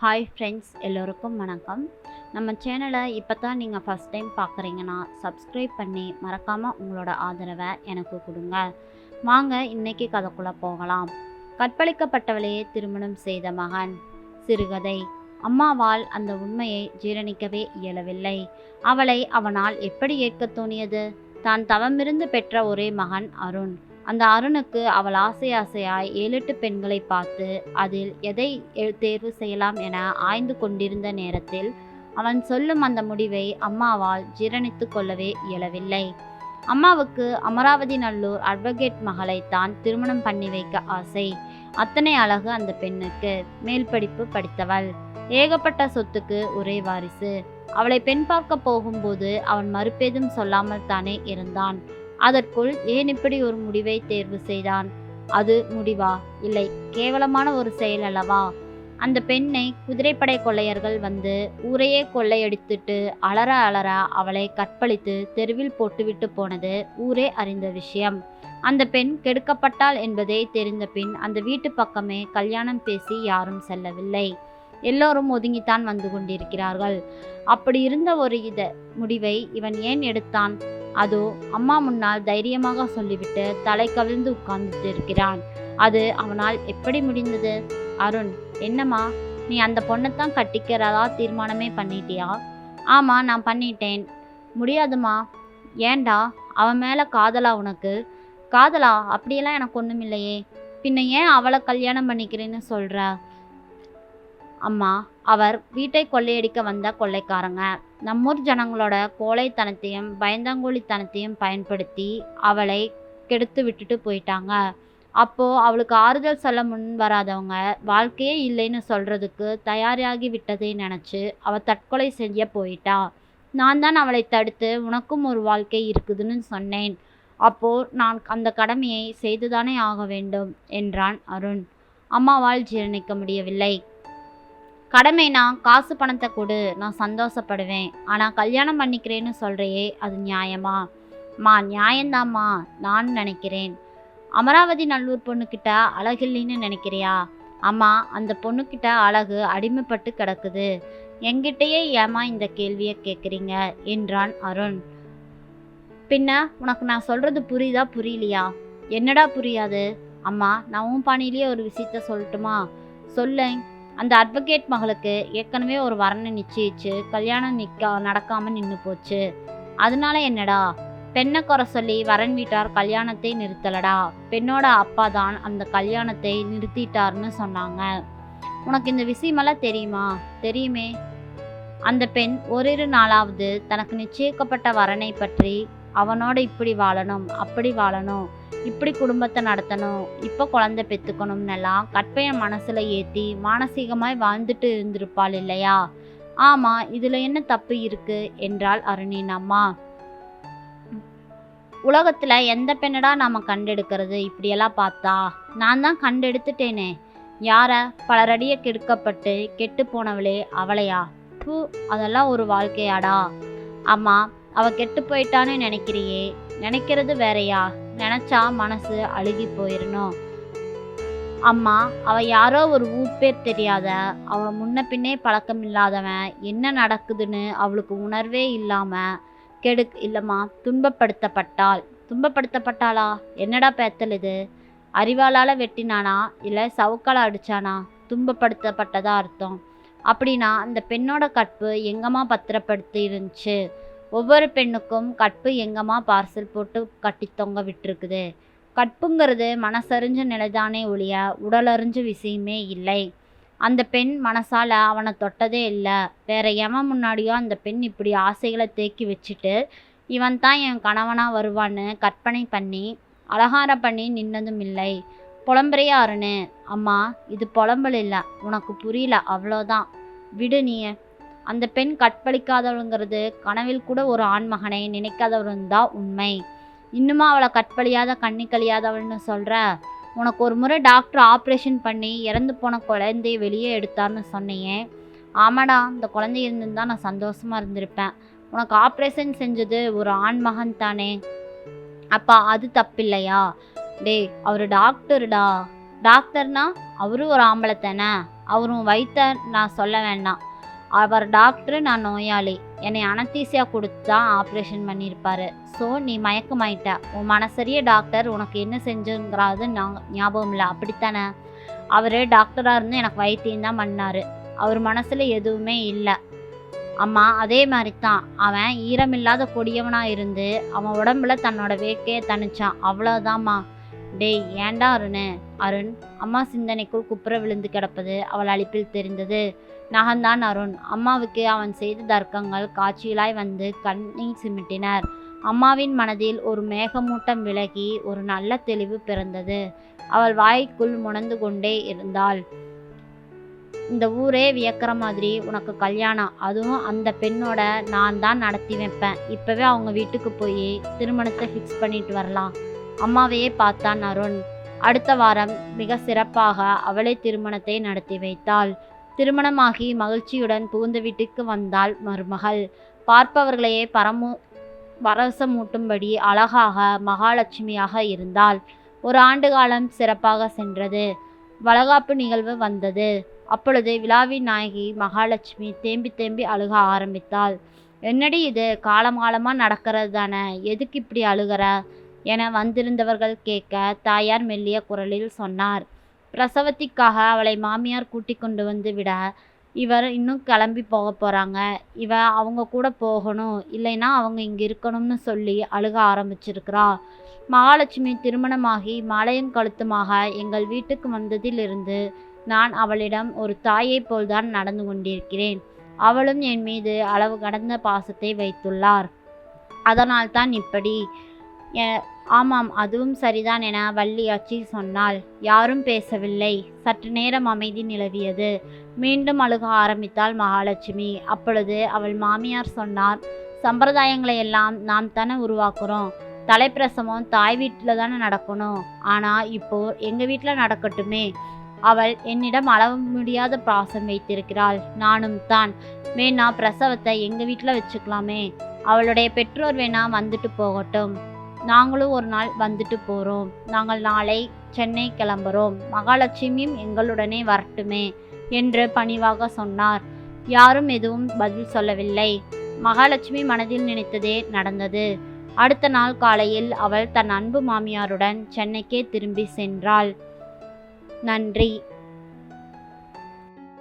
Hi friends, எல்லோருக்கும் வணக்கம். நம்ம சேனலை இப்போ தான் நீங்கள் ஃபஸ்ட் டைம் பார்க்குறீங்கன்னா சப்ஸ்கிரைப் பண்ணி மறக்காமல் உங்களோட ஆதரவை எனக்கு கொடுங்க. வாங்க இன்னைக்கு கதைக்குள்ளே போகலாம். கற்பழிக்கப்பட்டவளையே திருமணம் செய்த மகன். சிறுகதை. அம்மாவால் அந்த உண்மையை ஜீரணிக்கவே இயலவில்லை. அவளை அவனால் எப்படி ஏற்க தோணியது? தான் தவமிருந்து பெற்ற ஒரே மகன் அருண். அந்த அருணுக்கு அவள் ஆசையாய் 7-8 பெண்களை பார்த்து அதில் எதை தேர்வு செய்யலாம் என ஆய்ந்து கொண்டிருந்த நேரத்தில் அவன் சொல்லும் அந்த முடிவை அம்மாவால் ஜீரணித்து கொள்ளவே இயலவில்லை. அம்மாவுக்கு அமராவதி நல்லூர் அட்வொகேட் மகளை தான் திருமணம் பண்ணி வைக்க ஆசை. அத்தனை அழகு அந்த பெண்ணுக்கு. மேல் படிப்பு படித்தவள். ஏகப்பட்ட சொத்துக்கு ஒரே வாரிசு. அவளை பெண் பார்க்க போகும்போது அவன் மறுப்பேதும் சொல்லாமல் தானே இருந்தான். அதற்குள் ஏன் இப்படி ஒரு முடிவை தேர்வு செய்தான்? அது முடிவா? இல்லை, கேவலமான ஒரு செயல் அல்லவா? அந்த பெண்ணை குதிரைப்படை கொள்ளையர்கள் வந்து ஊரையே கொள்ளையடித்துட்டு அலற அவளை கற்பழித்து தெருவில் போட்டுவிட்டு போனது ஊரே அறிந்த விஷயம். அந்த பெண் கெடுக்கப்பட்டாள் என்பதே தெரிந்த பின் அந்த வீட்டு பக்கமே கல்யாணம் பேசி யாரும் செல்லவில்லை. எல்லோரும் ஒதுங்கித்தான் வந்து கொண்டிருக்கிறார்கள். அப்படி இருந்த ஒரு முடிவை இவன் ஏன் எடுத்தான்? அதோ அம்மா முன்னால் தைரியமாக சொல்லிவிட்டு தலை கவிழ்ந்து உட்கார்ந்து இருக்கிறான். அது அவனால் எப்படி முடிந்தது? அருண், என்னம்மா, நீ அந்த பொண்ணைத்தான் கட்டிக்கிறதா தீர்மானமே பண்ணிட்டியா? ஆமா, நான் பண்ணிட்டேன். முடியாதுமா. ஏண்டா? அவன் மேல காதலா உனக்கு? காதலா? அப்படியெல்லாம் எனக்கு ஒன்றும் இல்லையே. பின்ன ஏன் அவளை கல்யாணம் பண்ணிக்கிறேன்னு சொல்ற? அம்மா, அவர் வீட்டை கொள்ளையடிக்க வந்த கொள்ளைக்காரங்க. நம்மூர் ஜனங்களோட கோழைத்தனத்தையும் பயந்தாங்கோழித்தனத்தையும் பயன்படுத்தி அவளை கெடுத்து விட்டுட்டு போயிட்டாங்க. அப்போ அவளுக்கு ஆறுதல் சொல்ல முன் வராதவங்க வாழ்க்கையே இல்லைன்னு சொல்றதுக்கு தயாராகி விட்டதை நினைச்சு அவள் தற்கொலை செய்ய போயிட்டா. நான் தான் அவளை தடுத்து உனக்கும் ஒரு வாழ்க்கை இருக்குதுன்னு சொன்னேன். அப்போ நான் அந்த கடமையை செய்துதானே ஆக வேண்டும் என்றான் அருண். அம்மாவால் ஜீரணிக்க முடியவில்லை. கடமைனா காசு பணத்தை கொடு, நான் சந்தோஷப்படுவேன். ஆனால் கல்யாணம் பண்ணிக்கிறேன்னு சொல்கிறையே, அது நியாயமா? நியாயந்தாம்மா நான் நினைக்கிறேன். அமராவதி நல்லூர் பொண்ணுக்கிட்ட அழகில்லைன்னு நினைக்கிறியா? அம்மா, அந்த பொண்ணுக்கிட்ட அழகு அடிமைப்பட்டு கிடக்குது. என்கிட்டயே ஏமா இந்த கேள்வியை கேட்குறீங்க என்றான் அருண். பின்ன உனக்கு நான் சொல்கிறது புரியுதா புரியலையா? என்னடா புரியாது? அம்மா, நான் உன் பாணியிலேயே ஒரு விஷயத்த சொல்லட்டுமா? சொல்லேன். அந்த அட்வொகேட் மகளுக்கு ஏற்கனவே ஒரு வரனை நிச்சயிச்சு கல்யாணம் நடக்காமல் நின்று போச்சு. அதனால என்னடா? பெண்ணை குறை சொல்லி வரன் வீட்டார் கல்யாணத்தை நிறுத்தலடா. பெண்ணோட அப்பா தான் அந்த கல்யாணத்தை நிறுத்திட்டார்னு சொன்னாங்க. உனக்கு இந்த விஷயமெல்லாம் தெரியுமா? தெரியுமே. அந்த பெண் ஓரிரு நாளாவது தனக்கு நிச்சயிக்கப்பட்ட வரனை பற்றி அவனோட இப்படி வாழணும், அப்படி வாழணும், இப்படி குடும்பத்தை நடத்தணும், இப்போ குழந்தை பெற்றுக்கணும்னெல்லாம் கற்பையை மனசில் ஏற்றி மானசீகமாய் வாழ்ந்துட்டு இருந்திருப்பாள் இல்லையா? ஆமாம், இதில் என்ன தப்பு இருக்கு என்றாள் அருணின் அம்மா. உலகத்தில் எந்த பெண்ணடா நாம் கண்டெடுக்கிறது? இப்படியெல்லாம் பார்த்தா நான் தான் கண்டெடுத்துட்டேனே. யார? பலரடிய கெடுக்கப்பட்டு கெட்டு போனவளே, அவளையா? அதெல்லாம் ஒரு வாழ்க்கையாடா? அம்மா, அவ கெட்டு போயிட்டான்னு நினைக்கிறியே, நினைக்கிறது வேறையா? நினைச்சா மனசு அழுகி போயிடணும். அம்மா, அவ யாரோ ஒரு ஊர் பேர் தெரியாத, அவ முன்ன பின்னே பழக்கம் இல்லாதவன், என்ன நடக்குதுன்னு அவளுக்கு உணர்வே இல்லாம இல்லம்மா, துன்பப்படுத்தப்பட்டாள். துன்பப்படுத்தப்பட்டாளா? என்னடா பேத்தல் இது? அறிவாளால வெட்டினானா இல்லை சவுக்கால அடிச்சானா? துன்பப்படுத்தப்பட்டதா அர்த்தம். அப்படின்னா அந்த பெண்ணோட கற்பு எங்கம்மா பத்திரப்படுத்தி இருந்துச்சு? ஒவ்வொரு பெண்ணுக்கும் கற்பு எங்கம்மா பார்சல் போட்டு கட்டி தொங்க விட்டுருக்குது? கற்புங்கிறது மனசறிஞ்ச நிலைதானே ஒழிய உடலறிஞ்ச விஷயமே இல்லை. அந்த பெண் மனசால் அவனை தொட்டதே இல்லை. வேற எவன் முன்னாடியோ அந்த பெண் இப்படி ஆசைகளை தேக்கி வச்சுட்டு இவன் தான் என் கணவனாக வருவான்னு கற்பனை பண்ணி அலங்காரம் பண்ணி நின்னதும் இல்லை. புலம்புறையாருன்னு. அம்மா, இது புலம்பல் இல்லை, உனக்கு புரியல, அவ்வளோதான். விடு நீ. அந்த பெண் கற்பழிக்காதவளுங்கிறது கனவில் கூட ஒரு ஆண்மகனை நினைக்காதவளும் தான் உண்மை. இன்னுமா அவளை கற்பழியாத கண்ணி கழியாதவள்னு சொல்கிற? உனக்கு ஒரு முறை டாக்டர் ஆப்ரேஷன் பண்ணி இறந்து போன குழந்தைய வெளியே எடுத்தார்னு சொன்னியே. ஆமாடா, இந்த குழந்தை இருந்திருந்தா நான் சந்தோஷமாக இருந்திருப்பேன். உனக்கு ஆப்ரேஷன் செஞ்சது ஒரு ஆண்மகன் தானே. அப்பா, அது தப்பில்லையா? டே, அவர் டாக்டர்டா. டாக்டர்னா அவரும் ஒரு ஆம்பளை தானே, அவரும் வயிற்ற நான் சொல்ல வேண்டாம். அவர் டாக்டரு, நான் நோயாளி. என்னை அனஸ்தீசியா கொடுத்து தான் ஆப்ரேஷன் பண்ணியிருப்பாரு. ஸோ நீ மயக்கமாயிட்ட. உன் மனசரிய டாக்டர் உனக்கு என்ன செஞ்சுங்கிறது ஞாபகம் இல்லை, அப்படித்தானே? அவர் டாக்டராக இருந்து எனக்கு வைத்தியம் தான் பண்ணார். அவர் மனசில் எதுவுமே இல்லை அம்மா. அதே மாதிரி தான் அவன் ஈரமில்லாத கொடியவனாக இருந்து அவன் உடம்புல தன்னோட வேக்கையை தணிச்சான், அவ்வளோதாம்மா. டேய் ஏண்டா அருண். அம்மா சிந்தனைக்குள் குப்புற விழுந்து கிடப்பது அவள் அளிப்பில் தெரிந்தது. நகந்தான் அருண். அம்மாவுக்கு அவன் செய்த தர்க்கங்கள் காட்சியிலாய் வந்து கண்ணீர் சிமிட்டினர். அம்மாவின் மனதில் ஒரு மேகமூட்டம் விலகி ஒரு நல்ல தெளிவு பிறந்தது. அவள் வாய்க்குள் முணந்து கொண்டே இருந்தாள். இந்த ஊரே வியக்கிற மாதிரி உனக்கு கல்யாணம், அதுவும் அந்த பெண்ணோட நான் தான் நடத்தி வைப்பேன். இப்போவே அவங்க வீட்டுக்கு போய் திருமணத்தை ஃபிக்ஸ் பண்ணிட்டு வரலாம். அம்மாவையே பார்த்தான் அருண். அடுத்த வாரம் மிக சிறப்பாக அவளே திருமணத்தை நடத்தி வைத்தாள். திருமணமாகி மகிழ்ச்சியுடன் புகுந்த வீட்டுக்கு வந்தாள் மருமகள். பார்ப்பவர்களையே பரவசமூட்டும்படி அழகாக மகாலட்சுமியாக இருந்தாள். ஒரு ஆண்டு காலம் சிறப்பாக சென்றது. வளகாப்பு நிகழ்வு வந்தது. அப்பொழுது விழாவின் நாயகி மகாலட்சுமி தேம்பி தேம்பி அழுக ஆரம்பித்தாள். என்னடி இது, காலமாக நடக்கிறது தானே, எதுக்கு இப்படி அழுகிற என வந்திருந்தவர்கள் கேட்க தாயார் மெல்லிய குரலில் சொன்னார். பிரசவத்திற்காக அவளை மாமியார் கூட்டி கொண்டு வந்து விட இவர் இன்னும் கிளம்பி போக போகிறாங்க. அவங்க கூட போகணும், இல்லைன்னா அவங்க இங்கே இருக்கணும்னு சொல்லி அழுக ஆரம்பிச்சிருக்கிறா. மகாலட்சுமி திருமணமாகி மாலையும் கழுத்துமாக எங்கள் வீட்டுக்கு வந்ததிலிருந்து நான் அவளிடம் ஒரு தாயை போல்தான் நடந்து கொண்டிருக்கிறேன். அவளும் என் மீது அளவு கடந்த பாசத்தை வைத்துள்ளார். அதனால்தான் இப்படி. ஆமாம், அதுவும் சரிதான் என வள்ளியாச்சி சொன்னாள். யாரும் பேசவில்லை. சற்று நேரம் அமைதி நிலவியது. மீண்டும் அழுக ஆரம்பித்தாள் மகாலட்சுமி. அப்பொழுது அவள் மாமியார் சொன்னார், சம்பிரதாயங்களை எல்லாம் நாம் தானே உருவாக்குறோம். தலைப்பிரசவம் தாய் வீட்டில் தானே நடக்கணும். ஆனால் இப்போ எங்கள் வீட்டில் நடக்கட்டுமே. அவள் என்னிடம் அளவு முடியாத பாசம் வைத்திருக்கிறாள். நானும் தான். வேணா பிரசவத்தை எங்கள் வீட்டில் வச்சுக்கலாமே. அவளுடைய பெற்றோர் வேணா வந்துட்டு போகட்டும். நாங்களும் ஒரு நாள் வந்துட்டு போகிறோம். நாங்கள் நாளை சென்னை கிளம்புறோம். மகாலட்சுமியும் எங்களுடனே வரட்டுமே என்று பணிவாக சொன்னார். யாரும் எதுவும் பதில் சொல்லவில்லை. மகாலட்சுமி மனதில் நினைத்ததே நடந்தது. அடுத்த நாள் காலையில் அவள் தன் அன்பு மாமியாருடன் சென்னைக்கே திரும்பி சென்றாள். நன்றி.